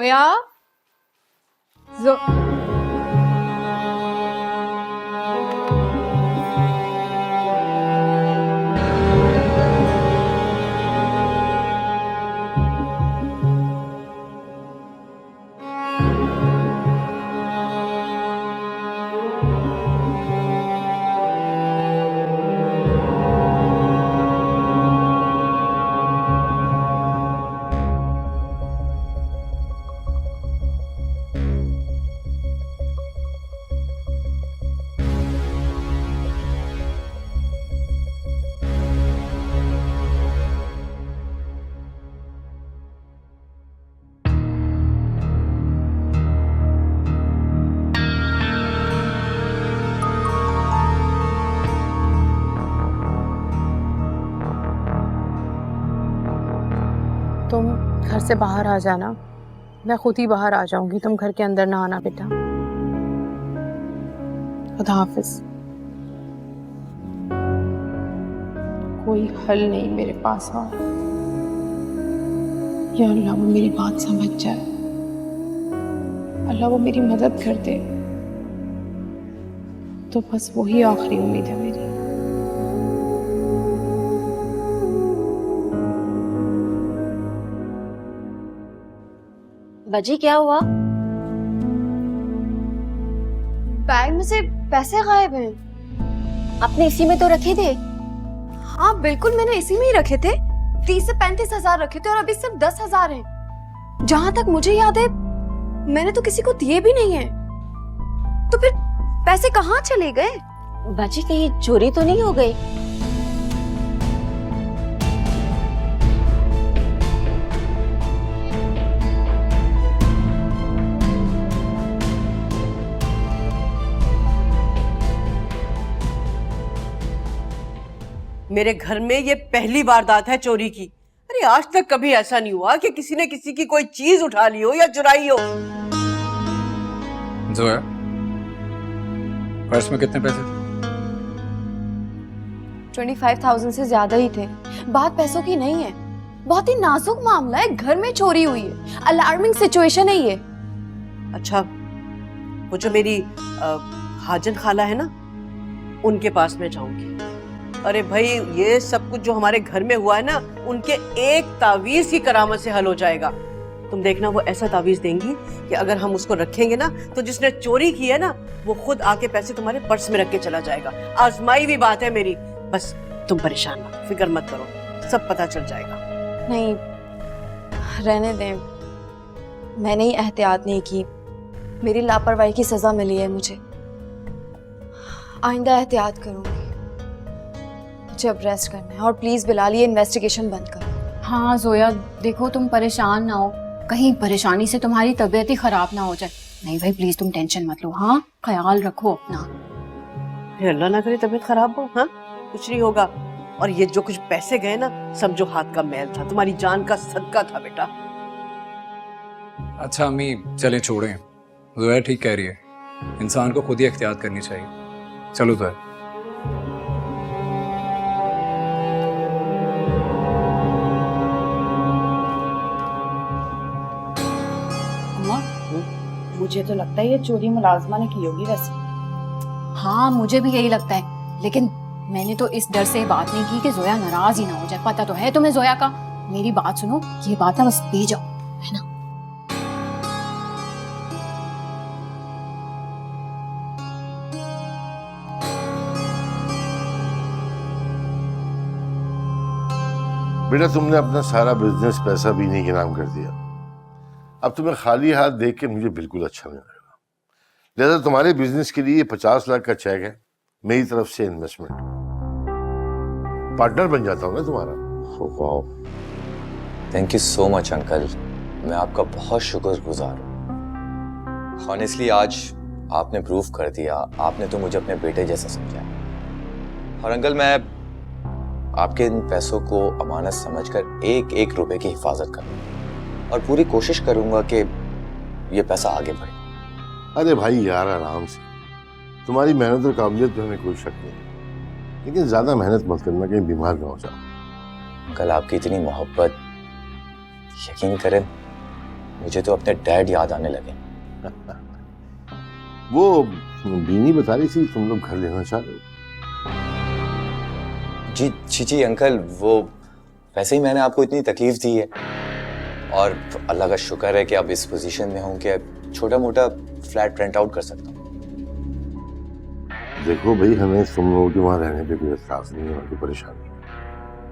जोया जो तुम घर से बाहर आ जाना, मैं खुद ही बाहर आ जाऊंगी, तुम घर के अंदर ना आना बेटा। खुदा हाफिज। कोई हल नहीं मेरे पास और या अल्लाह वो मेरी बात समझ जाए, अल्लाह वो मेरी मदद कर दे, तो बस वही आखिरी उम्मीद है मेरी। बाजी क्या हुआ? बैग में से पैसे गायब हैं। आपने इसी में तो रखे थे। हाँ बिल्कुल, मैंने इसी में ही रखे थे। 30 से 35 हजार रखे थे और अभी सिर्फ 10,000 हैं। जहां तक मुझे याद है मैंने तो किसी को दिए भी नहीं है। तो फिर पैसे कहाँ चले गए? बाजी कहीं चोरी तो नहीं हो गई? मेरे घर में ये पहली वारदात है चोरी की। अरे आज तक कभी ऐसा नहीं हुआ कि किसी ने किसी की कोई चीज उठा ली हो या चुराई हो। जोया, पर्स में कितने पैसे थे? 25,000 से ज्यादा ही थे। बात पैसों की नहीं है, बहुत ही नाजुक मामला है। घर में चोरी हुई है, अलार्मिंग सिचुएशन है ये। अच्छा, वो जो मेरी हाजन खाला है ना, उनके पास मैं जाऊंगी। अरे भाई, ये सब कुछ जो हमारे घर में हुआ है ना, उनके एक तावीज की करामत से हल हो जाएगा। तुम देखना, वो ऐसा तावीज देंगी कि अगर हम उसको रखेंगे ना, तो जिसने चोरी की है ना, वो खुद आके पैसे तुम्हारे पर्स में रख के चला जाएगा। आजमाई हुई बात है मेरी। बस तुम परेशान मत, फिक्र मत करो, सब पता चल जाएगा। नहीं, रहने दें, मैंने ही एहतियात नहीं की, मेरी लापरवाही की सजा मिली है मुझे। आइंदा एहतियात करूंगी। मुझे अब रेस्ट करना है और प्लीज बिलाल, ये इन्वेस्टिगेशन बंद करो। हाँ जोया, देखो तुम परेशान ना हो, कहीं परेशानी से तुम्हारी तबीयत ही खराब ना हो जाए। नहीं भाई प्लीज तुम टेंशन मत लो, हाँ ख्याल रखो अपना। अल्लाह ना करे तबीयत खराब हो। हाँ, कुछ नहीं होगा। और ये जो कुछ पैसे गए ना, समझो हाथ का मैल था, तुम्हारी जान का सदका था बेटा। अच्छा अम्मी, चलें छोड़ें। जोया ठीक कह रही है, इंसान को खुद ही एहतियात करनी चाहिए। चलो जोया। मुझे तो लगता है ये चोरी मुलाजमा ने की होगी वैसे। हाँ मुझे भी यही लगता है, लेकिन मैंने तो इस डर से बात नहीं की कि जोया नाराज ही ना हो जाए। पता तो है तुम्हें जोया का। मेरी बात सुनो, ये बात ना बस पी जाओ, है ना। बेटा, तुमने अपना सारा बिजनेस पैसा बीने के नाम कर दिया। अब तुम्हें खाली हाथ देख के मुझे बिल्कुल अच्छा नहीं लगेगा। लिहाजा तुम्हारे बिजनेस के लिए 50 लाख का चेक है, मेरी तरफ से इन्वेस्टमेंट। पार्टनर बन जाता हूँ ना तुम्हारा। वाह, thank you so much uncle, मैं आपका बहुत शुक्रगुजार हूँ। ऑनेस्टली आज आपने प्रूव कर दिया, आपने तो मुझे अपने बेटे जैसा समझा। और अंकल, मैं आपके इन पैसों को अमानत समझकर एक एक रुपए की हिफाजत करूंगा और पूरी कोशिश करूंगा कि ये पैसा आगे बढ़े। अरे भाई यार, आराम से। तुम्हारी मेहनत और काबिलियत में हमें कोई शक नहीं, लेकिन ज्यादा मेहनत मत करना, कहीं बीमार ना हो जाओ। अंकल, आपकी इतनी मोहब्बत, यकीन करें मुझे तो अपने डैड याद आने लगे। वो बीनी बता रही थी तुम लोग घर लेना चाह रहे हो। जी जी जी अंकल, वो वैसे ही मैंने आपको इतनी तकलीफ दी है और अल्लाह का शुक्र है कि आप इस पोजीशन में हों कि छोटा मोटा फ्लैट रेंट आउट कर सकता हूँ। देखो भाई, हमें तुम लोगों के वहां रहने पे कोई एतराज नहीं है और कोई परेशानी नहीं,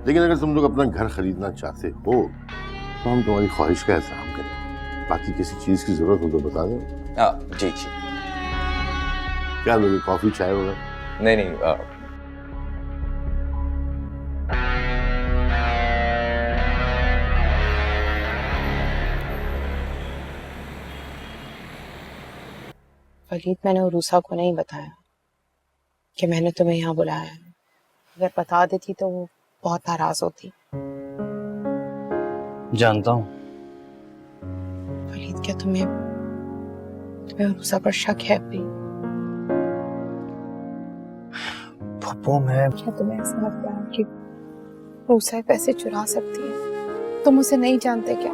लेकिन अगर तुम लोग अपना घर खरीदना चाहते हो तो हम तुम्हारी ख्वाहिश का एहतराम करें। बाकी किसी चीज की जरूरत हो तो बता दो। जी जी। क्या लोगे, कॉफी चाय वगैरह? नहीं नहीं, वलीद, मैंने उरूसा को नहीं बताया कि मैंने तुम्हें यहाँ बुलाया है। अगर बता देती तो वो बहुत नाराज होती। जानता हूँ। वलीद, क्या तुम्हें उरूसा पर शक है भी? पप्पू, मैं क्या तुम्हें ऐसा लगता है कि उरूसा पैसे चुरा सकती है? तुम उसे नहीं जानते क्या?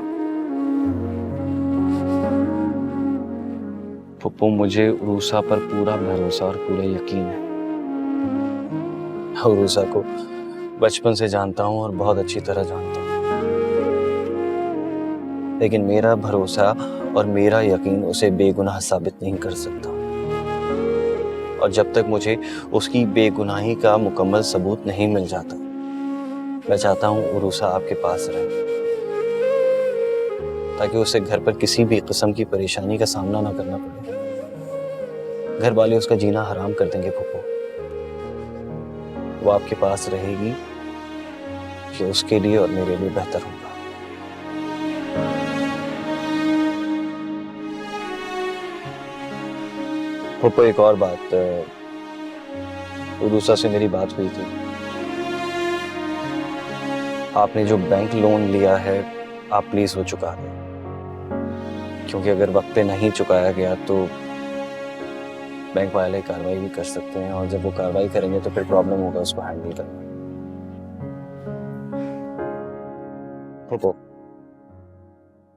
पप्पू, मुझे उरूसा पर पूरा भरोसा और पूरा यकीन है। मैं उरूसा को बचपन से जानता हूँ और बहुत अच्छी तरह जानता हूँ, लेकिन मेरा भरोसा और मेरा यकीन उसे बेगुनाह साबित नहीं कर सकता। और जब तक मुझे उसकी बेगुनाही का मुकम्मल सबूत नहीं मिल जाता, मैं चाहता हूँ उरूसा आपके पास रहे, ताकि उसे घर पर किसी भी किस्म की परेशानी का सामना ना करना पड़े। घर वाले उसका जीना हराम कर देंगे पप्पू। वो आपके पास रहेगी, कि उसके लिए और मेरे लिए बेहतर होगा। पप्पू, एक और बात, उरूसा से मेरी बात हुई थी। आपने जो बैंक लोन लिया है, आप प्लीज वो चुका दें, क्योंकि अगर वक्त पे नहीं चुकाया गया तो बैंक वाले कार्रवाई भी कर सकते हैं, और जब वो कार्रवाई करेंगे तो फिर प्रॉब्लम होगा उसको हैंडल करना। पप्पू,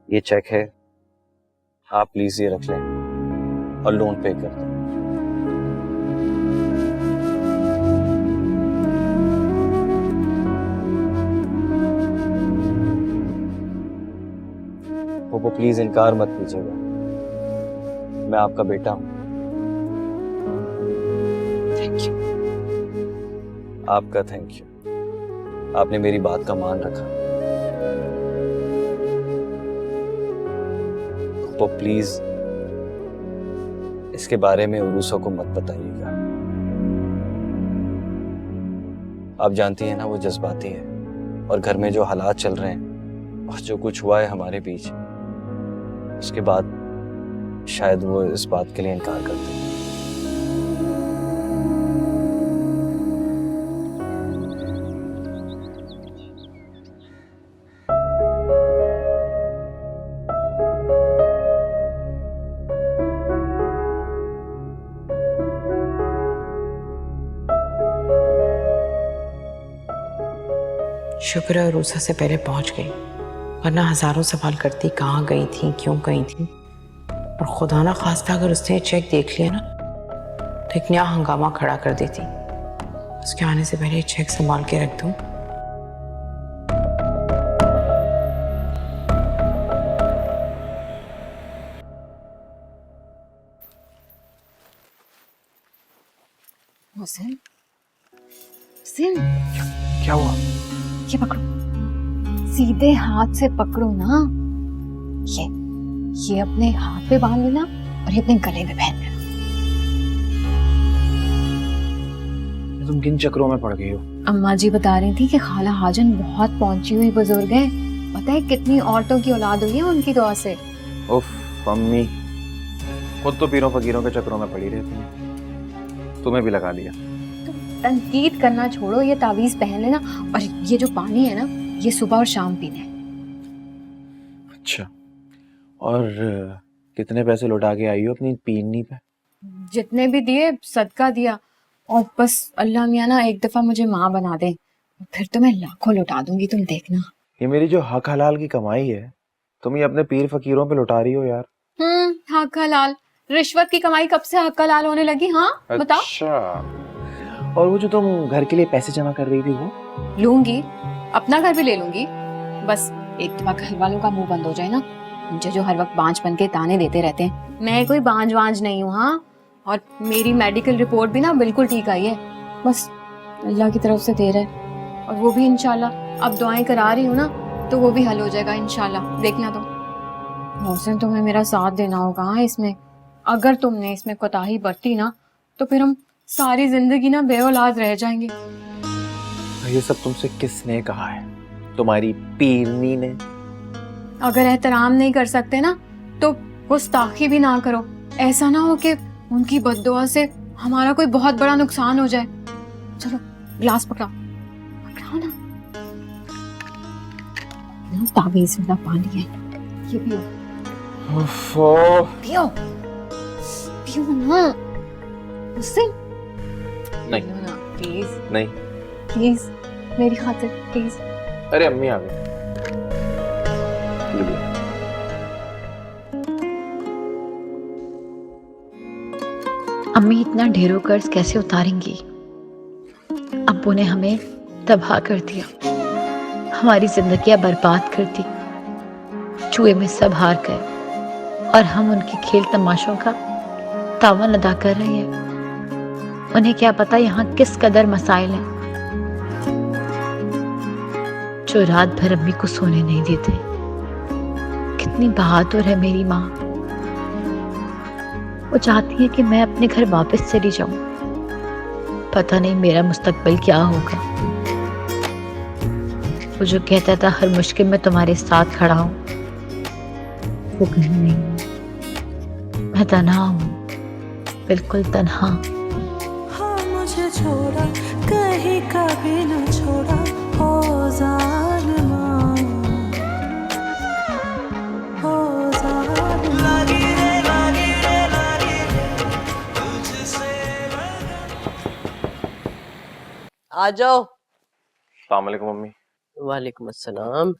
ये चेक है, आप प्लीज ये रख लें और लोन पे कर दें। पप्पू, प्लीज इनकार मत कीजिएगा, मैं आपका बेटा हूं। Thank you. आपका थैंक यू, आपने मेरी बात का मान रखा। पप्पू, प्लीज इसके बारे में उरूसा को मत बताइएगा। आप जानती हैं ना, वो जज्बाती है, और घर में जो हालात चल रहे हैं और जो कुछ हुआ है हमारे बीच, उसके बाद शायद वो इस बात के लिए इनकार करते हैं। शुक्र है उरूसा से पहले पहुंच गई, वरना हजारों सवाल करती, कहाँ गई थी, क्यों गई थी। और खुदा ना खास्ता अगर उसने चेक देख लिया ना तो एक नया हंगामा खड़ा कर देती। उसके आने से पहले चेक संभाल के रख दूं। हुसैन, हुसैन, क्या हुआ? ये पकड़ो, सीधे हाथ से पकड़ो ना। ये अपने हाथ पे बांध लेना और ये अपने गले में पहन लेना। तुम किन चक्रों में पड़ गई हो? अम्मा जी बता रही थी कि खाला हाजन बहुत पहुंची हुई बुजुर्ग है। पता है कितनी औरतों की औलाद हुई है उनकी दुआ से। उफ अम्मी, खुद तो पीरों फकीरों के चक्रों में पड़ी रहती हैं, तुम्हें भी लगा दिया। तनकीद करना छोड़ो, ये तावीज पहन लेना, और ये जो पानी है ना, ये सुबह और शाम पीना है। अच्छा, और कितने पैसे लौटा के आई हो अपनी पीनी पे? जितने भी दिए सदका दिया, और बस अल्लाह मियाँ ना एक दफा मुझे माँ बना दे, फिर तो मैं लाखों लौटा दूंगी, तुम देखना। ये मेरी जो हक हलाल की कमाई है, तुम ये अपने पीर फकीरों पे लुटा रही हो यार। हक हलाल, रिश्वत की कमाई कब से हक हलाल होने लगी? हाँ बताओ। अच्छा, और वो जो तुम घर के लिए पैसे जमा कर रही थी वो? लूंगी, अपना घर भी ले लूंगी, बस एक दफा घर वालों का मुंह बंद हो जाए ना, मुझे जो हर वक्त बांझ बन के ताने देते रहते हैं। मैं कोई बांझ वांझ नहीं हूँ। हाँ, और मेरी मेडिकल रिपोर्ट भी ना बिल्कुल ठीक आई है, बस अल्लाह की तरफ से देर है, और वो भी इंशाल्लाह अब दुआएं करा रही हूँ ना, तो वो भी हल हो जाएगा इंशाल्लाह, देखना तुम। मोहसिन, तुम्हें मेरा साथ देना होगा हाँ इसमें। अगर तुमने इसमें कोताही बरती ना, तो फिर हम सारी जिंदगी ना बेऔलाद रह जाएंगे। ये सब तुमसे किसने कहा है? तुम्हारी पीरनी ने? अगर एहतराम नहीं कर सकते ना, तो गुस्ताखी भी ना करो। ऐसा ना हो कि उनकी बद्दुआ से हमारा कोई बहुत बड़ा नुकसान हो जाए। चलो ग्लास पकड़ाओ, पकड़ाओ ना। तावीज़ वाला पानी है, ये पियो। पियो पियो ना, उससे नहीं पियो ना प्लीज, नहीं। प्लीज मेरी खातिर प्लीज। अरे अम्मी आ गई। अम्मी इतना ढेरों कर्ज कैसे उतारेंगी? अब्बू ने हमें तबाह कर दिया, हमारी जिंदगियां बर्बाद कर दी। जुए में सब हार गए और हम उनके खेल तमाशों का तावन अदा कर रहे हैं। उन्हें क्या पता यहाँ किस कदर मसाइल हैं, जो रात भर अम्मी को सोने नहीं देते। कितनी बहादुर है मेरी माँ, वो चाहती है कि मैं अपने घर वापस चली जाऊं। पता नहीं मेरा मुस्तकबिल क्या होगा। वो जो कहता था हर मुश्किल में तुम्हारे साथ खड़ा हूं, वो कहीं नहीं। मैं तन्हा हूं, बिल्कुल तन्हा। हाँ, मुझे छोड़ा कहीं कभी न छोड़ा ओ जालिमा, ओ जालिमा। आ जाओ। अस्सलाम वालेकुम मम्मी। वालेकुम अस्सलाम।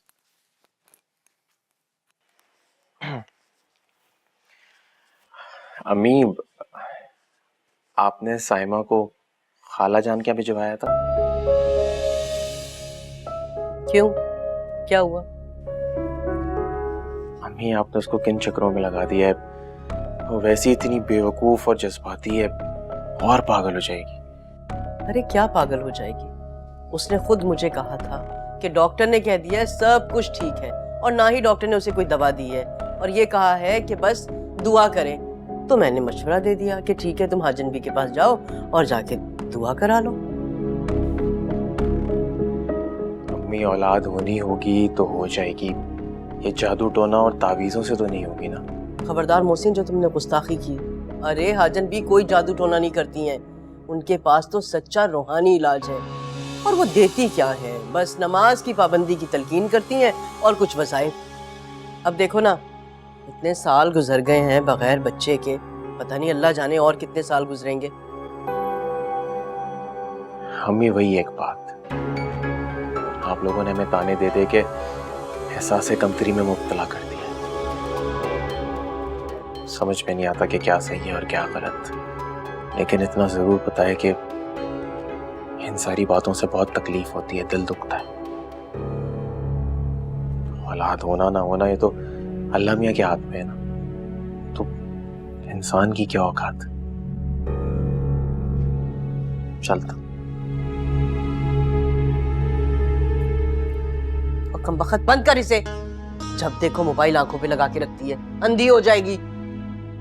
अम्मी, आपने साइमा को खाला जान के भिजवाया था? क्यों, क्या हुआ? अम्मी, आपने उसको किन चक्रों में लगा दिया है? वो वैसी इतनी बेवकूफ और जज्बाती है, और पागल हो जाएगी। अरे क्या पागल हो जाएगी? उसने खुद मुझे कहा था कि डॉक्टर ने कह दिया है सब कुछ ठीक है, और ना ही डॉक्टर ने उसे कोई दवा दी है, और ये कहा है कि बस दुआ करें। तो मैंने मशवरा दे दिया कि ठीक है, तुम हाजन बी के पास जाओ और जाके दुआ करा लो। अम्मी, औलाद होनी होगी तो हो जाएगी, ये जादू टोना और तावीजों से तो नहीं होगी ना? खबरदार मोहसिन, जो तुमने गुस्ताखी की। अरे हाजन बी कोई जादू टोना नहीं करती हैं, उनके पास तो सच्चा रूहानी इलाज है। और वो देती क्या है, बस नमाज की पाबंदी की तलकीन करती हैं और कुछ वसाइफ। अब देखो ना, इतने साल गुजर गए हैं बगैर बच्चे के, पता नहीं अल्लाह जाने और कितने साल गुजरेंगे। अम्मी, वही एक बात, आप लोगों ने हमें ताने दे दे के एहसास कमतरी में मुब्तला कर दिया। समझ में नहीं आता कि क्या सही है और क्या गलत, लेकिन इतना जरूर पता है कि इन सारी बातों से बहुत तकलीफ होती है, दिल दुखता है। औलाद होना ना होना ये तो अल्लाह मियाँ के हाथ में है ना, तो इंसान की क्या औकात। चलता और कम वक्त बंद कर इसे, जब देखो मोबाइल आंखों पे लगा के रखती है, अंधी हो जाएगी।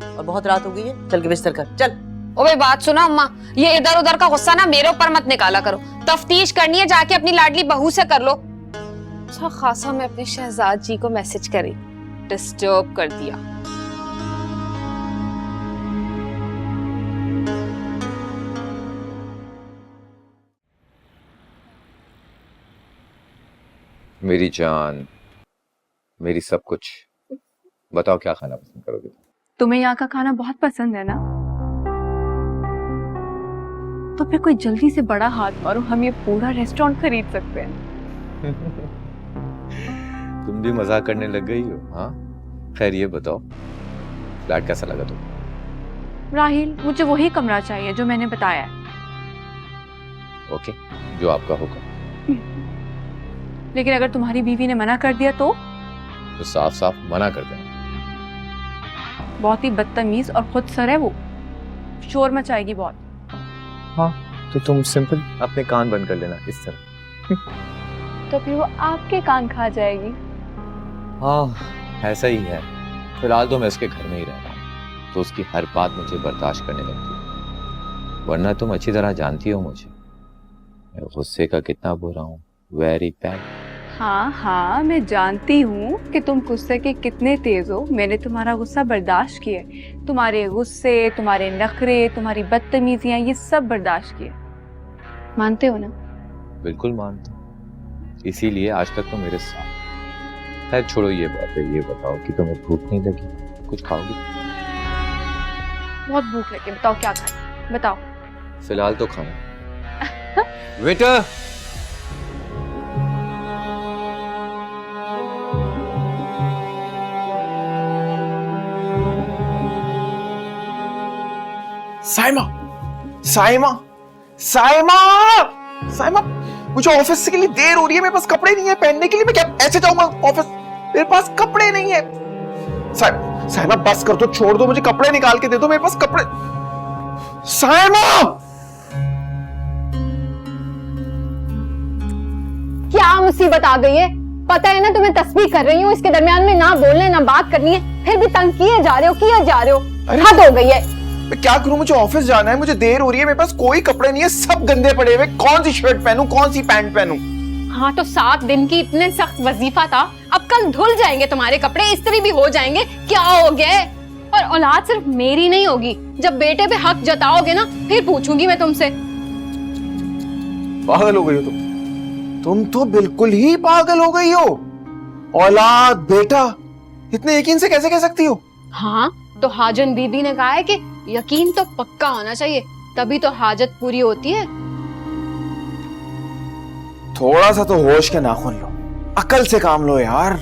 और बहुत रात हो गई है, चल के बिस्तर कर चल। ओए बात सुनो अम्मा, ये इधर उधर का गुस्सा ना मेरे ऊपर मत निकाला करो। तफ्तीश करनी है जाके अपनी लाडली बहू से कर लो। अच्छा खासा मैं अपने शहजाद जी को मैसेज करी, डिस्टर्ब कर दिया। मेरी जान, मेरी सब कुछ, बताओ क्या खाना पसंद करोगे? तुम्हें यहाँ का खाना बहुत पसंद है ना, तो फिर कोई जल्दी से बड़ा हाथ मारो, हम ये पूरा रेस्टोरेंट खरीद सकते हैं। तुम भी मजाक करने लग गई हो? हाँ, खैर ये बताओ, फ्लैट कैसा लगा तुम्हें? राहिल, मुझे वही कमरा चाहिए जो मैंने बताया है। ओके, जो आपका होगा। लेकिन अगर तुम्हारी बीवी ने मना कर दिया तो साफ साफ मना कर देना। बहुत ही बदतमीज और खुद सर है वो, शोर मचाएगी बहुत। हाँ, तो तुम सिंपल अपने कान बंद कर लेना इस तरह। तो फिर वो आपके कान खा जाएगी। हाँ, ऐसा ही है। फिलहाल तो मैं उसके घर में ही रहता हूँ, तो उसकी हर बात मुझे बर्दाश्त करने लगती है। वरना तुम अच्छी तरह जानती हो मुझे, मैं गुस्से का कितना बुरा हूँ। Very bad. हाँ हाँ, मैं जानती हूँ कि तुम गुस्से के कितने तेज हो। मैंने तुम्हारा गुस्सा बर्दाश्त किया, तुम्हारे गुस्से, तुम्हारे नखरे, तुम्हारी बदतमीजियाँ, ये सब बर्दाश्त किए। मानते हो ना? बिल्कुल मानता हूँ, इसीलिए आज तक तो मेरे साथ। खैर छोड़ो ये बात है, ये बताओ कि तुम्हें भूख नहीं लगी? कुछ खाओगी? बहुत भूख लगी, बताओ क्या खाए, बताओ। फिलहाल तो खाना। वेटर, साइमा, साइमा, साइमा, साइमा, मुझे ऑफिस के लिए देर हो रही है, मेरे पास कपड़े नहीं है पहनने के लिए। मैं क्या ऐसे जाऊंगा ऑफिस? मेरे पास कपड़े नहीं है। साइमा बस कर दो, छोड़ दो, मुझे कपड़े निकाल के दे दो, मेरे पास कपड़े। साइमा, क्या मुसीबत आ गई है? पता है ना तुम्हें तस्वीर कर रही हूँ, इसके दरमियान में ना बोलने ना बात करनी है, फिर भी तंग किए जा रहे हो, किए जा रहे हो। हद हो गई है। मैं क्या करूं? मुझे ऑफिस जाना है, मुझे देर हो रही है, मेरे पास कोई कपड़े नहीं है, सब गंदे पड़े हुए। कौन सी शर्ट पहनूं, कौन सी पैंट पहनूं? हाँ तो 7 दिन की इतने सख्त वजीफा था, अब कल धुल जाएंगे तुम्हारे कपड़े, इस्त्री भी हो जाएंगे। क्या हो गया? और औलाद सिर्फ मेरी नहीं होगी, जब बेटे पे हक जताओगे ना फिर पूछूंगी मैं तुमसे। पागल हो गई हो तुम तो बिल्कुल ही पागल हो गई हो। औलाद, बेटा, इतने यकीन से कैसे कह सकती हो? हाँ तो हाजन बीबी ने कहा है कि यकीन तो पक्का होना चाहिए, तभी तो हाजत पूरी होती है। थोड़ा सा तो होश के नाखून लो, अकल से काम लो यार।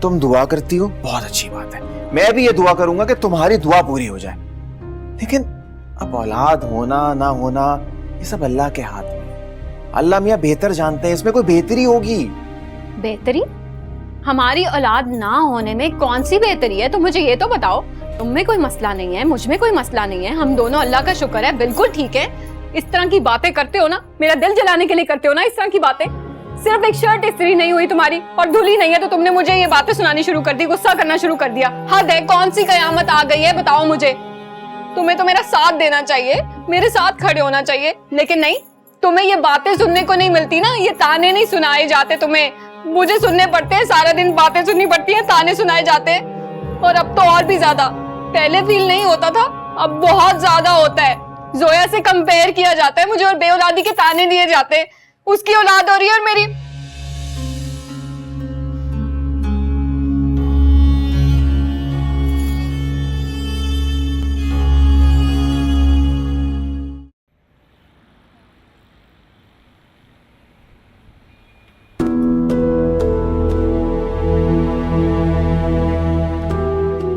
तुम दुआ करती हो, बहुत अच्छी बात है, मैं भी ये दुआ करूंगा कि तुम्हारी दुआ पूरी हो जाए। लेकिन अब औलाद होना ना होना ये सब अल्लाह के हाथ में है। अल्लाह मियां बेहतर जानते हैं, इसमें कोई बेहतरी होगी। बेहतरी? हमारी औलाद ना होने में कौन सी बेहतरी है? तो मुझे ये तो बताओ। तुम में कोई मसला नहीं है, मुझ में कोई मसला नहीं है, हम दोनों अल्लाह का शुक्र है बिल्कुल ठीक है। इस तरह की बातें करते हो ना, मेरा दिल जलाने के लिए करते हो ना इस तरह की बातें। सिर्फ एक शर्ट इस्त्री नहीं हुई तुम्हारी और धुली नहीं है तो तुमने मुझे ये बातें सुनानी शुरू कर दी, गुस्सा करना शुरू कर दिया। हद है, कौन सी कयामत आ गई है बताओ मुझे। तुम्हें तो मेरा साथ देना चाहिए, मेरे साथ खड़े होना चाहिए, लेकिन नहीं, तुम्हें ये बातें सुनने को नहीं मिलती ना, ये ताने नहीं सुनाए जाते तुम्हें, मुझे सुनने पड़ते हैं। सारा दिन बातें सुननी पड़ती है, ताने सुनाए जाते हैं। और अब तो और भी ज्यादा, पहले फील नहीं होता था, अब बहुत ज्यादा होता है। जोया से कंपेयर किया जाता है मुझे और बेऔलादी के ताने दिए जाते हैं। उसकी औलाद हो रही है और मेरी।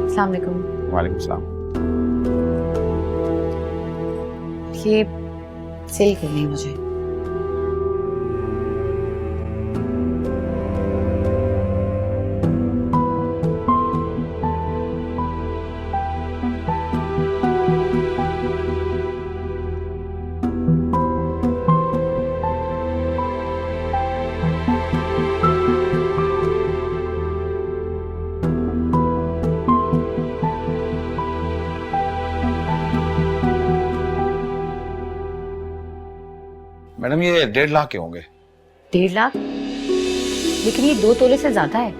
अस्सलाम वालेकुम। वालेकुम सलाम। ये सेल करनी है मुझे। मैडम ये 1.5 लाख के होंगे। 1.5 लाख? लेकिन ये 2 तोले से ज्यादा है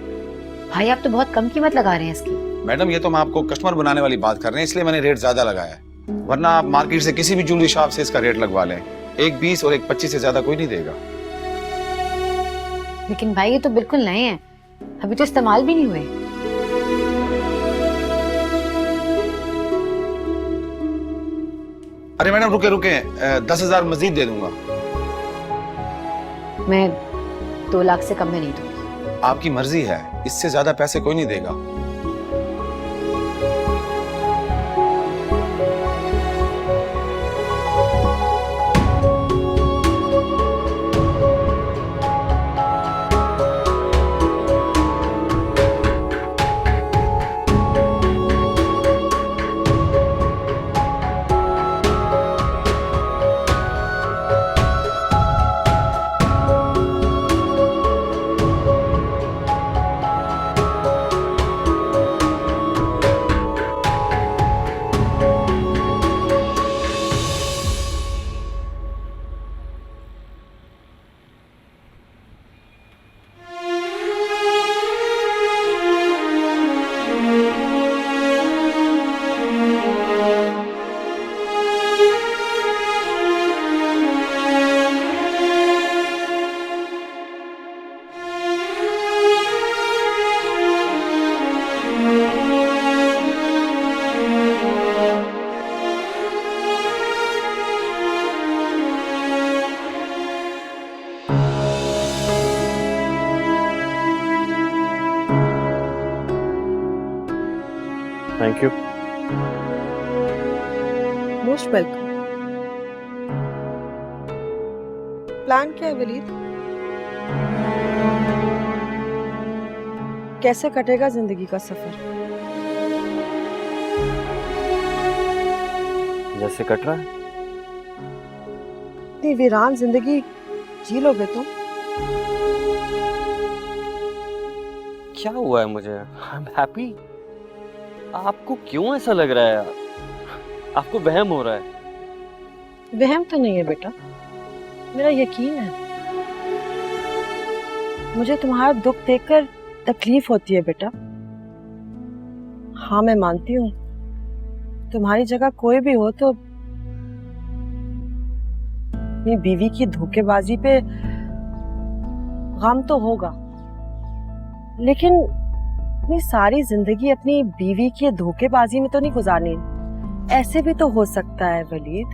भाई, आप तो बहुत कम कीमत लगा रहे हैं इसकी। मैडम ये तो हम आपको कस्टमर बनाने वाली बात कर रहे हैं, इसलिए मैंने रेट ज्यादा लगाया है, वरना आप मार्केट से किसी भी ज्वेलरी शॉप से इसका रेट लगवा लें, एक 20 और एक 25 से ज्यादा कोई नहीं देगा। लेकिन भाई ये तो बिल्कुल नए हैं, अभी तो इस्तेमाल भी नहीं हुए। अरे मैडम रुके रुके, 10,000 मजीद दे दूंगा। मैं 2 लाख से कम में नहीं दूंगी। आपकी मर्जी है, इससे ज्यादा पैसे कोई नहीं देगा। Thank you. Most welcome. Plan क्या है वलीद? कैसे कटेगा जिंदगी का सफर? जैसे कट रहा है। इतनी वीरान जिंदगी जी लोगे तुम? क्या हुआ है मुझे? I am happy. आपको क्यों ऐसा लग रहा है? आपको वहम हो रहा है? वहम तो नहीं है बेटा, मेरा यकीन है। मुझे तुम्हारा दुख देखकर तकलीफ होती है बेटा। हाँ मैं मानती हूँ, तुम्हारी जगह कोई भी हो तो अपनी बीवी की धोखेबाजी पे गम तो होगा, लेकिन अपनी सारी जिंदगी अपनी बीवी की धोखेबाजी में तो नहीं गुजारनी। ऐसे भी तो हो सकता है वलीद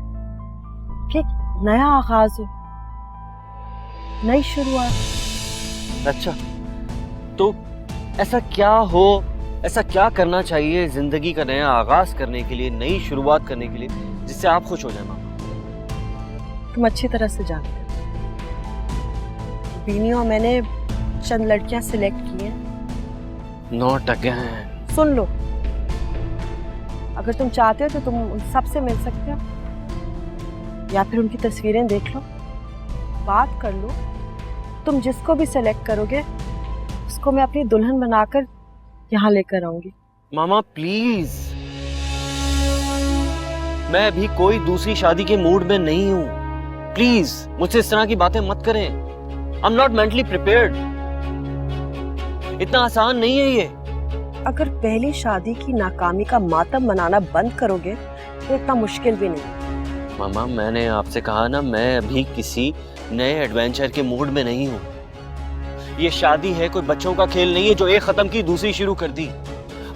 कि नया आगाज हो, नई शुरुआत। अच्छा, तो ऐसा क्या हो, ऐसा क्या करना चाहिए जिंदगी का नया आगाज करने के लिए, नई शुरुआत करने के लिए, जिससे आप खुश हो जाए मामा? तुम अच्छी तरह से जानते हो, बीनी और मैंने चंद लड़कियां सिलेक्ट की हैं। Not again. सुन लो, अगर तुम चाहते हो तो तुम उन सब से मिल सकते हो, या फिर उनकी तस्वीरें देख लो, बात कर लो। तुम जिसको भी सिलेक्ट करोगे उसको मैं अपनी दुल्हन बनाकर यहाँ लेकर आऊंगी। मामा प्लीज, मैं अभी कोई दूसरी शादी के मूड में नहीं हूँ। प्लीज मुझसे इस तरह की बातें मत करें। I am not mentally prepared. इतना आसान नहीं है ये। अगर पहली शादी की नाकामी का मातम मनाना बंद करोगे तो इतना मुश्किल भी नहीं। मामा मैंने आपसे कहा ना, मैं अभी किसी नए एडवेंचर के मूड में नहीं हूँ। ये शादी है, कोई बच्चों का खेल नहीं है जो एक खत्म की दूसरी शुरू कर दी।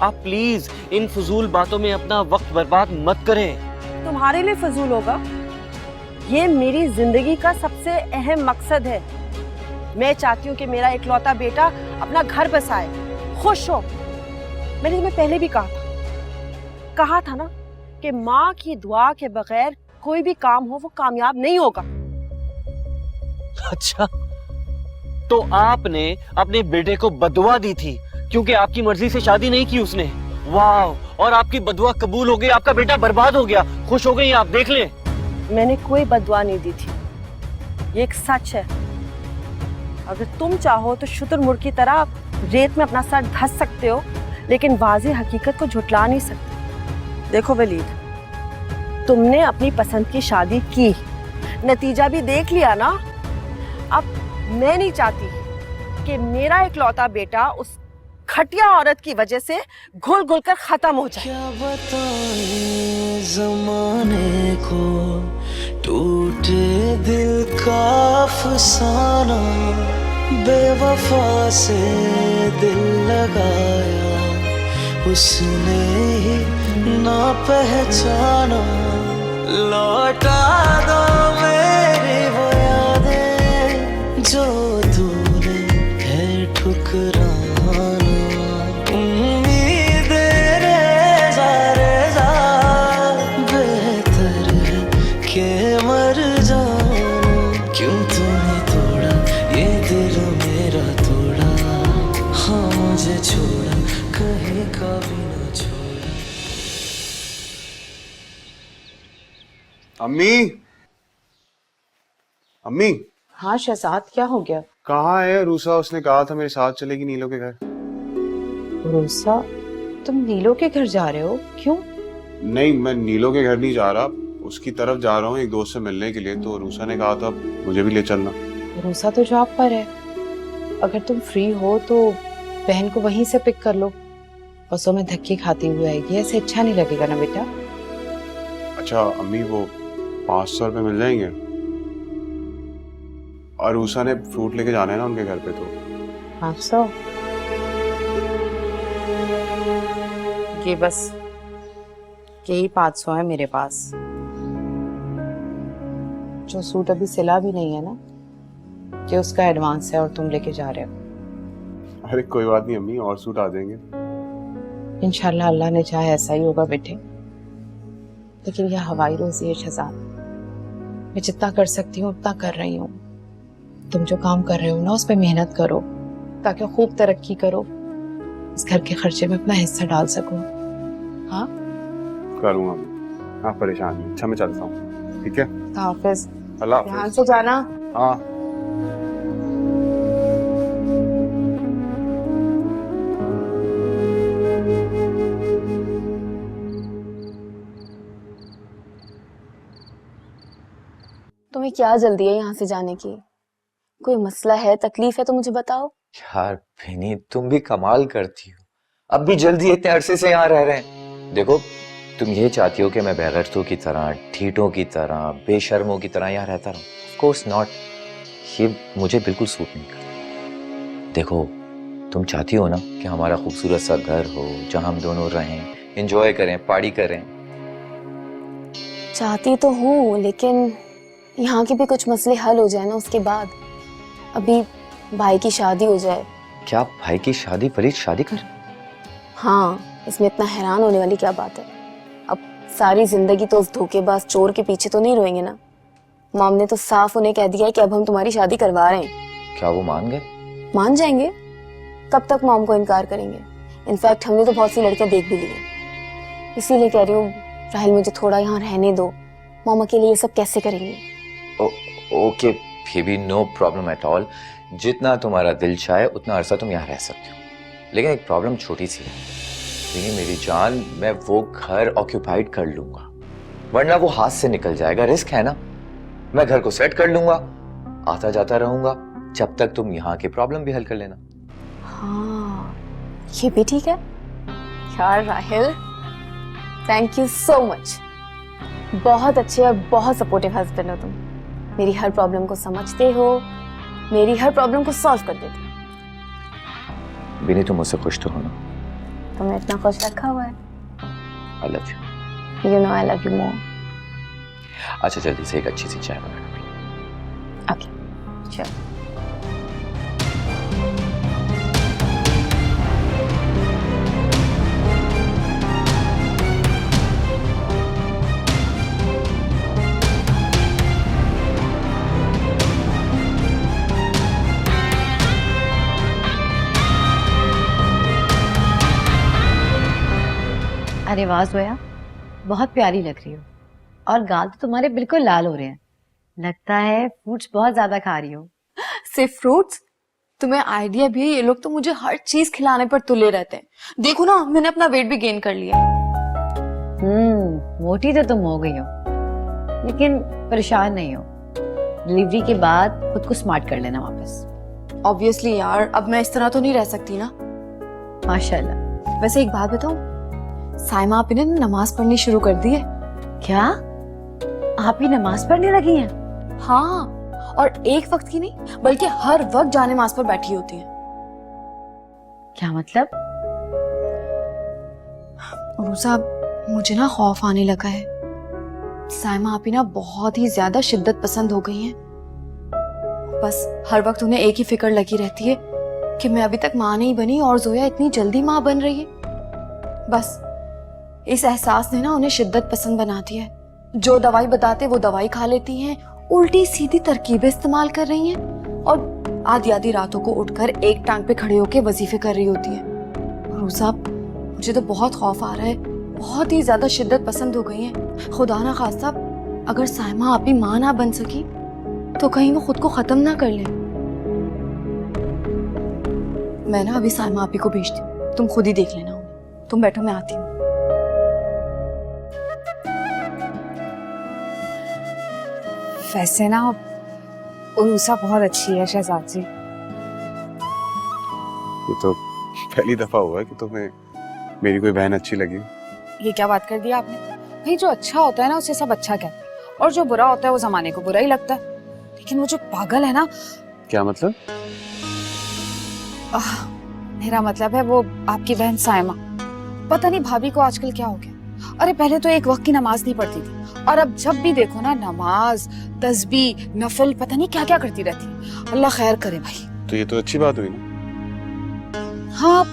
आप प्लीज इन फजूल बातों में अपना वक्त बर्बाद मत करें। तुम्हारे लिए फजूल होगा? ये मेरी जिंदगी का सबसे अहम मकसद है। मैं चाहती हूँ कि मेरा इकलौता बेटा अपना घर बसाए, खुश हो। मैंने तुम्हें पहले भी कहा था ना कि माँ की दुआ के बगैर कोई भी काम हो वो कामयाब नहीं होगा। अच्छा, तो आपने अपने बेटे को बदुआ दी थी क्योंकि आपकी मर्जी से शादी नहीं की उसने। वाह, और आपकी बदुआ कबूल हो गई, आपका बेटा बर्बाद हो गया। खुश हो गई आप, देख लें। मैंने कोई बदुआ नहीं दी थी, ये एक सच है। अगर तुम चाहो तो शुतुरमुर्ग की तरह रेत में अपना सर धस सकते हो, लेकिन वाज़े हकीकत को झुटला नहीं सकते। देखो वलीद, तुमने अपनी पसंद की शादी की, नतीजा भी देख लिया ना। अब मैं नहीं चाहती कि मेरा इकलौता बेटा उस घटिया औरत की वजह से घुल घुल कर खत्म हो जाए। क्या बताएं ज़माने को, टूटे दिल का अफसाना, बेवफा से दिल लगाया उसने ही ना पहचाना। लौटा दो मेरी वो यादें जो तूने है ठुकराई। अम्मी, अम्मी हाँ शहजाद, क्या हो गया? कहाँ है रूसा? उसने कहा था मेरे साथ चलेगी नीलो के घर। रूसा, तुम नीलो के घर जा रहे हो? क्यों? नहीं, मैं नीलो के घर नहीं जा रहा, उसकी तरफ जा रहा हूँ एक दोस्त से मिलने के लिए। तो रूसा ने कहा था मुझे भी ले चलना। रूसा तो जॉब पर है, अगर तुम फ्री हो तो बहन को वहीं से पिक कर लो। बसों में धक्के खाती हुई आएगी, ऐसे अच्छा नहीं लगेगा ना बेटा। अच्छा अम्मी, वो 500 रुपये मिल जाएंगे? और रूसा ने फ्रूट लेके जाना है ना उनके घर पे, तो 500? ये बस यही 500 है मेरे पास। जो सूट अभी सिला भी नहीं है ना, ये उसका एडवांस है और तुम लेके जा रहे हो। अरे कोई बात नहीं अम्मी, और सूट आ जाएंगे इंशाल्लाह, अल्लाह ने चाहे ऐसा ही होगा बेटे। लेकिन यह हवाई रोजी है शहजाद, मैं जितना कर सकती हूँ उतना कर रही हूँ। तुम जो काम कर रहे हो ना, उस पर मेहनत करो ताकि खूब तरक्की करो, इस घर के खर्चे में अपना हिस्सा डाल सको। हाँ करूँगा अम्मी, आप परेशान नहीं। अच्छा मैं चलता हूँ, ठीक है? हाफिज, अल्लाह ध्यान हाफिज। से जाना। हाँ। तुम्हें क्या जल्दी है यहाँ से जाने की? कोई मसला है, तकलीफ है तो मुझे बताओ। यार बेनी, तुम भी कमाल करती हो। अब भी जल्दी इतने अरसे से यहाँ रह रहे हैं। देखो, तुम ये चाहती हो कि मैं बेगैरतों की तरह, ठीठों की तरह, बेशर्मों की तरह यहाँ रहता रहूं। Of course not. ये मुझे बिल्कुल सूट नहीं करता। देखो, तुम चाहती हो ना कि हमारा खूबसूरत सा घर हो जहाँ हम दोनों रहें, एंजॉय करें, पार्टी करें। चाहती तो हूँ, लेकिन यहाँ के भी कुछ मसले हल हो जाए ना उसके बाद। अभी भाई की शादी हो जाए। क्या भाई की शादी? फरीद शादी कर? हाँ, इसमें इतना हैरान होने वाली क्या बात है? अब सारी जिंदगी तो उस धोखेबाज चोर के पीछे तो नहीं रोएंगे ना। मॉम ने तो साफ उन्हें कह दिया है कि अब हम तुम्हारी शादी करवा रहे हैं। क्या वो मान गए? मान जाएंगे। कब तक मॉम को इनकार करेंगे? इनफैक्ट हमने तो बहुत सी लड़कियां देख भी ली हैं। इसीलिए कह रही हूँ राहिल, मुझे थोड़ा यहाँ रहने दो। मॉम अकेले ये सब कैसे करेंगे? Okay baby, no problem at all. जितना तुम्हारा दिल चाहे उतना अरसा तुम यहाँ रह सकते हो। लेकिन एक प्रॉब्लम छोटी सी है। लेकिन मेरी जान, मैं वो घर ऑक्यूपाइड कर लूंगा, वरना वो हाथ से निकल जाएगा। रिस्क है ना। मैं घर को सेट कर लूंगा, आता जाता रहूंगा, जब तक तुम यहाँ की प्रॉब्लम भी हल कर लेना। हाँ, ये भी ठीक है। यार Rahil, thank you so much. बहुत अच्छे और बहुत सपोर्टिव हस्बैंड हो तुम। मेरी हर प्रॉब्लम को समझते हो, मेरी हर प्रॉब्लम को सॉल्व कर देते हो। बिनी, तुम मुझसे खुश तो हो ना? तुमने इतना खुश रखा हुआ है। I love you. You know I love you more. अच्छा जल्दी से एक अच्छी सी चाय बना। Okay, sure. अरे वाह जोया, बहुत प्यारी लग रही हो। और गाल तो तुम्हारे बिल्कुल लाल हो रहे हैं। लगता है फ्रूट्स बहुत ज्यादा खा रही हो। सिर्फ फ्रूट्स? तुम्हें आइडिया भी है? ये लोग तो मुझे हर चीज खिलाने पर तुले रहते हैं। देखो ना, मैंने अपना वेट भी गेन कर लिया। मोटी तो तुम हो गई हो, लेकिन परेशान नहीं हो। डिलीवरी के बाद खुद को स्मार्ट कर लेना वापस। ऑब्वियसली यार, अब मैं इस तरह तो नहीं रह सकती ना। माशाल्लाह। वैसे एक बात बताऊं, साइमा आपी ने नमाज पढ़नी शुरू कर दी है। क्या आप ही नमाज पढ़ने लगी हैं? हाँ, और एक वक्त की नहीं बल्कि हर वक्त जाने नमाज पर बैठी होती है। क्या मतलब? रूसा, मुझे ना खौफ आने लगा है। साइमा आपी ना बहुत ही ज्यादा शिद्दत पसंद हो गई हैं। बस हर वक्त उन्हें एक ही फिक्र लगी रहती है कि मैं अभी तक माँ नहीं बनी और जोया इतनी जल्दी माँ बन रही है। बस इस एहसास ने ना उन्हें शिद्दत पसंद बना दिया है। जो दवाई बताते वो दवाई खा लेती हैं, उल्टी सीधी तरकीबें इस्तेमाल कर रही हैं और आधी आधी रातों को उठकर एक टांग पे खड़े होकर वजीफे कर रही होती हैं। रूसा, मुझे तो बहुत खौफ आ रहा है। बहुत ही ज्यादा शिद्दत पसंद हो गई हैं। खुदा ना खास्ता अगर साइमा आपकी माँ ना बन सकी तो कहीं वो खुद को खत्म ना कर ले। मैं ना अभी साइमा आपी को भेजती हूँ, तुम खुद ही देख लेना उन्हें। तुम बैठो, मैं आती हूँ। वैसे ना उरूसा बहुत अच्छी है शहजाद जी। ये तो पहली दफा हुआ है कि तुम्हें मेरी कोई बहन अच्छी लगी। ये क्या बात कर दिया आपने? भाई जो अच्छा होता है ना उसे सब अच्छा कहते हैं, और जो बुरा होता है वो जमाने को बुरा ही लगता है। लेकिन वो जो पागल है ना, क्या मतलब? मेरा मतलब है वो आपकी बहन साइमा। पता नहीं भाभी को आजकल क्या हो गया। अरे पहले तो एक वक्त की नमाज नहीं पढ़ती थी, और अब जब भी देखो ना नमाज, तस्बीह, नफल, पता नहीं क्या क्या करती रहती है। अल्लाह खैर करे भाई। तो ये तो अच्छी बात हुई ना। हाँ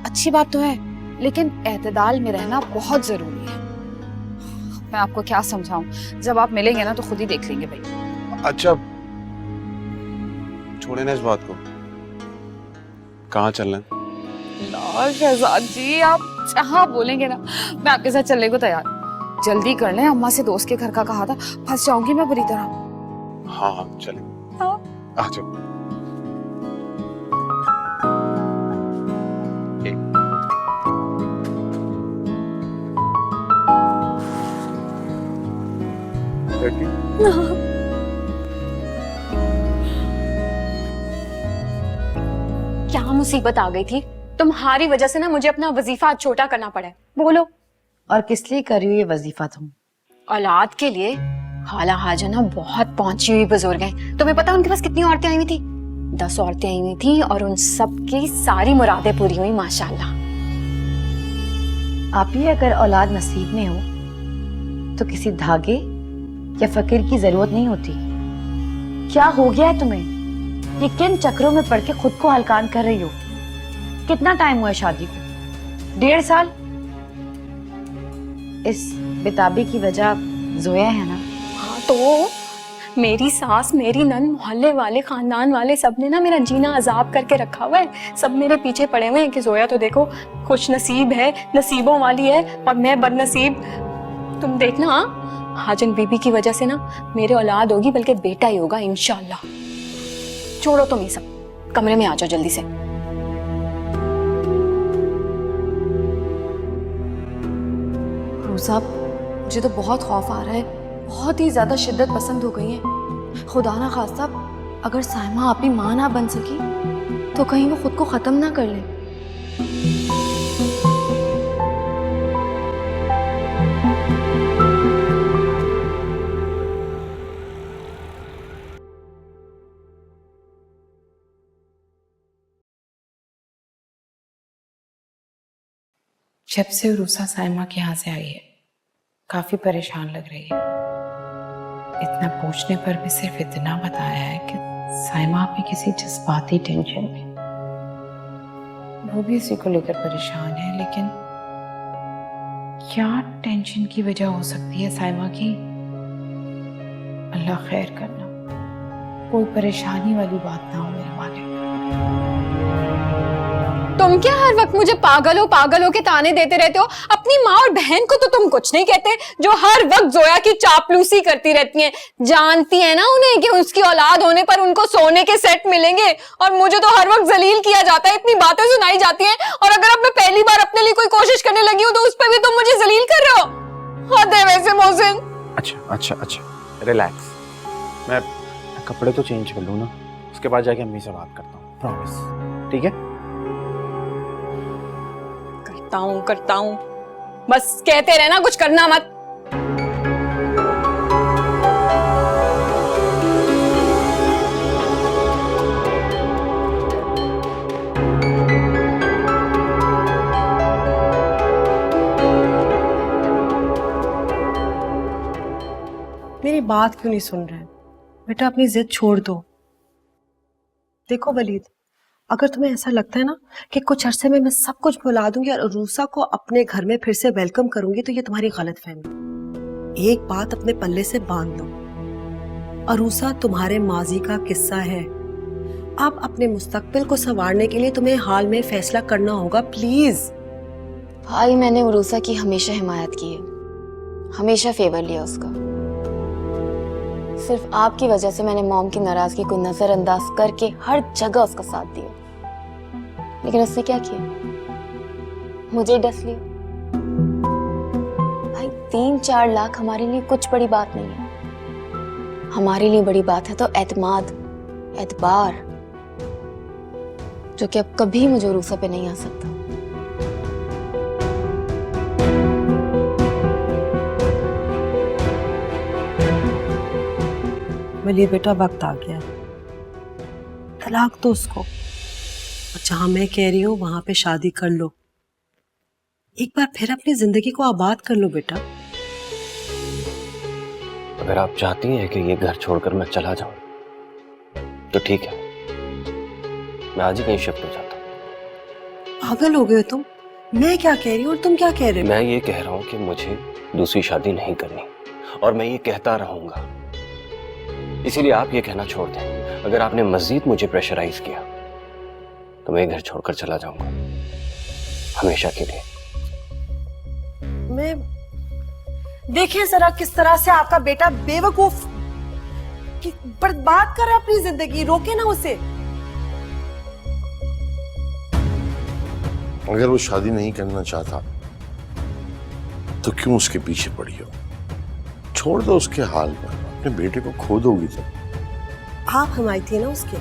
अच्छी बात तो है, लेकिन एतदाल में रहना बहुत जरूरी है। मैं आपको क्या समझाऊं, जब आप मिलेंगे ना तो खुद ही देख लेंगे भाई। अच्छा छोड़े ना इस बात को, कहाँ चलना है? ला शहजाद जी, आप जहाँ बोलेंगे ना मैं आपके साथ चलने को तैयार। जल्दी कर लें, अम्मा से दोस्त के घर का कहा था, फंस जाऊंगी मैं बुरी तरह। हाँ हाँ चलें। हाँ। आ जाओ। क्या मुसीबत आ गई थी? तुम्हारी वजह से ना मुझे अपना वजीफा आज छोटा करना पड़ा है। बोलो। और किस लिए कर रही हो ये वजीफा तुम? औलाद के लिए। खाला हाजा ना बहुत पहुंची हुई बुजुर्ग हैं। तुम्हें पता उनके पास कितनी औरतें आई हुई थी? 10 औरतें आई हुई थी, और उन सब की सारी मुरादें पूरी हुई माशाल्लाह। आप ही अगर औलाद नसीब में हो तो किसी धागे या फकीर की जरूरत नहीं होती। क्या हो गया है तुम्हें? ये किन चक्रों में पड़ के खुद को हलकान कर रही हो? कितना टाइम हुआ है शादी को? 1.5 साल। इस बेताबी की वजह जोया है ना? हाँ तो मेरी सास, मेरी नन, मोहल्ले वाले, खानदान वाले सब ने ना मेरा जीना अजाब करके रखा हुआ है। सब मेरे पीछे पड़े हुए हैं कि जोया तो देखो खुश नसीब है, नसीबों वाली है, और मैं बदनसीब। तुम देखना हाजन बीबी की वजह से ना मेरे औलाद होगी, बल्कि बेटा ही होगा इंशाल्लाह। छोड़ो तुम ये सब, कमरे में आ जाओ जल्दी से। रोज़ा, मुझे तो बहुत खौफ आ रहा है। बहुत ही ज्यादा शिद्दत पसंद हो गई है। खुदा ना खास्ता अगर साइमा आपकी माँ ना बन सकी तो कहीं वो खुद को खत्म ना कर ले। जब से रूसा साइमा के यहाँ से आई है काफी परेशान लग रही है। इतना पूछने पर भी सिर्फ इतना बताया है कि साइमा भी किसी जज्बाती टेंशन में, वो भी इसी को लेकर परेशान है। लेकिन क्या टेंशन की वजह हो सकती है साइमा की? अल्लाह खैर करना, कोई परेशानी वाली बात ना हो मेरे मालिक। तुम क्या हर वक्त मुझे पागल हो के ताने देते रहते हो? अपनी माँ और बहन को तो तुम कुछ नहीं कहते, जो हर वक्त जोया की चापलूसी करती रहती हैं। जानती है ना उन्हें कि उसकी औलाद होने पर उनको सोने के सेट मिलेंगे, और मुझे तो हर वक्त जलील किया जाता है, इतनी बातें सुनाई जाती हैं। और अगर अब मैं पहली बार अपने लिए कोई कोशिश करने लगी हूँ तो उस पर भी तुम मुझे जलील कर रहे हो। हद है वैसे मोहसिन। अच्छा रिलैक्स। मैं कपड़े तो चेंज कर लूँ ना, उसके बाद जाके अम्मी से बात करता हूँ, प्रॉमिस। ठीक है? करता हूँ, बस कहते रहना, कुछ करना मत। मेरी बात क्यों नहीं सुन रहे? बेटा अपनी जिद छोड़ दो। देखो वलीद, अगर तुम्हें ऐसा लगता है ना कि कुछ अरसे में मैं सब कुछ भुला दूंगी और अरूसा को अपने घर में फिर से वेलकम करूंगी, तो ये तुम्हारी गलतफहमी। एक बात अपने पल्ले से बांध लो, अरूसा तुम्हारे माजी का किस्सा है। अब अपने मुस्तकबिल को संवारने के लिए तुम्हें हाल में फैसला करना होगा, प्लीज। भाई मैंने अरूसा की हमेशा हिमायत की है, हमेशा फेवर लिया उसका। सिर्फ आपकी वजह से मैंने मॉम की नाराजगी को नजरअंदाज करके हर जगह उसका साथ दिया, लेकिन उसने क्या किया? मुझे डस लिया। भाई 3-4 लाख हमारे लिए कुछ बड़ी बात नहीं है। हमारे लिए बड़ी बात है तो एतमाद, एतबार, जो कि अब कभी मुझे रूसा पे नहीं आ सकता। बोलिए बेटा, वक्त आ गया, तलाक दो उसको, और जहां मैं कह रही हूँ वहां पे शादी कर लो। एक बार फिर अपनी जिंदगी को आबाद कर लो बेटा। अगर आप चाहती हैं कि ये घर छोड़कर मैं चला जाऊं तो ठीक है, मैं आज ही कहीं शिफ्ट हो जाता हूं। पागल हो गए हो तुम? मैं क्या कह रही हूँ और तुम क्या कह रहे हो? मैं ये कह रहा हूं कि मुझे दूसरी शादी नहीं करनी, और मैं ये कहता रहूंगा। इसीलिए आप ये कहना छोड़ दें। अगर आपने मजीद मुझे प्रेशराइज किया तो मैं ये घर छोड़कर चला जाऊंगा, हमेशा के लिए। मैं देखिए जरा किस तरह से आपका बेटा बेवकूफ कि बर्बाद कर रहा है अपनी जिंदगी। रोके ना उसे। अगर वो शादी नहीं करना चाहता तो क्यों उसके पीछे पड़ी हो? छोड़ दो उसके हाल पर, अपने बेटे को खो दोगी तो। आप हिमायती है ना उसके।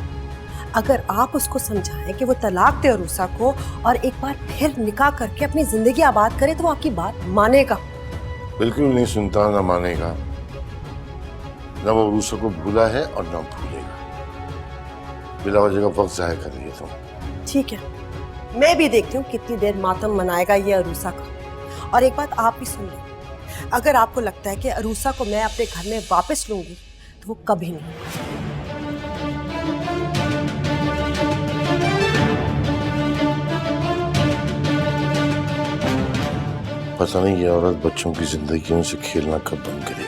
अगर आप उसको समझाएं कि वो तलाक दे अरूसा को और एक बार फिर निकाह करके अपनी जिंदगी आबाद करे तो वो आपकी बात मानेगा। बिल्कुल नहीं सुनता, ना मानेगा, ना वो अरूसा को भूला है और ना भूलेगा। बिला वजह का वक्त जाया कर रही है तुम। ठीक है, मैं भी देखती हूँ कितनी देर मातम मनाएगा ये अरूसा का। और एक बात आप भी सुन लो, अगर आपको लगता है कि अरूसा को मैं अपने घर में वापस लूंगी तो वो कभी नहीं। पता नहीं ये औरत बच्चों की जिंदगियों से खेलना कब बंद करेगी।